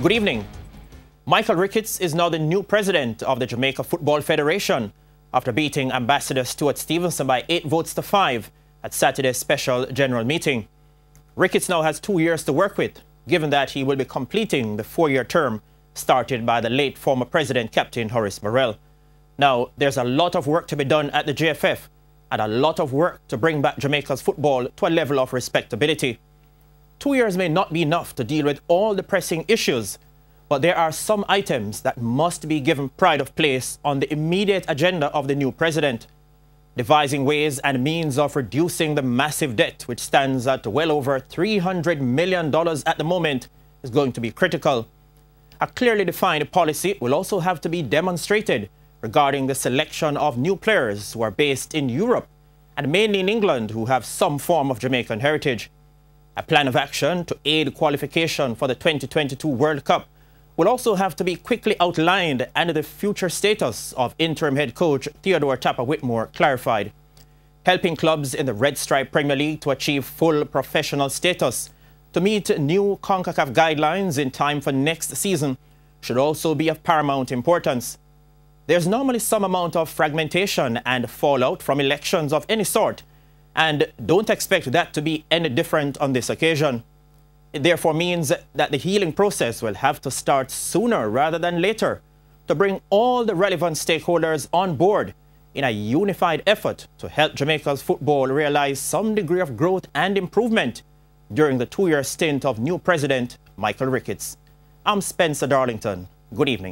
Good evening. Michael Ricketts is now the new president of the Jamaica Football Federation after beating Ambassador Stuart Stevenson by 8 votes to 5 at Saturday's special general meeting. Ricketts now has 2 years to work with, given that he will be completing the 4-year term started by the late former president, Captain Horace Morrell. Now, there's a lot of work to be done at the JFF and a lot of work to bring back Jamaica's football to a level of respectability. 2 years may not be enough to deal with all the pressing issues, but there are some items that must be given pride of place on the immediate agenda of the new president. Devising ways and means of reducing the massive debt, which stands at well over $300 million at the moment, is going to be critical. A clearly defined policy will also have to be demonstrated regarding the selection of new players who are based in Europe and mainly in England who have some form of Jamaican heritage. A plan of action to aid qualification for the 2022 World Cup will also have to be quickly outlined, and the future status of interim head coach Theodore Tapper Whitmore clarified. Helping clubs in the Red Stripe Premier League to achieve full professional status to meet new CONCACAF guidelines in time for next season should also be of paramount importance. There's normally some amount of fragmentation and fallout from elections of any sort, and don't expect that to be any different on this occasion. It therefore means that the healing process will have to start sooner rather than later to bring all the relevant stakeholders on board in a unified effort to help Jamaica's football realize some degree of growth and improvement during the 2-year stint of new president Michael Ricketts. I'm Spencer Darlington. Good evening.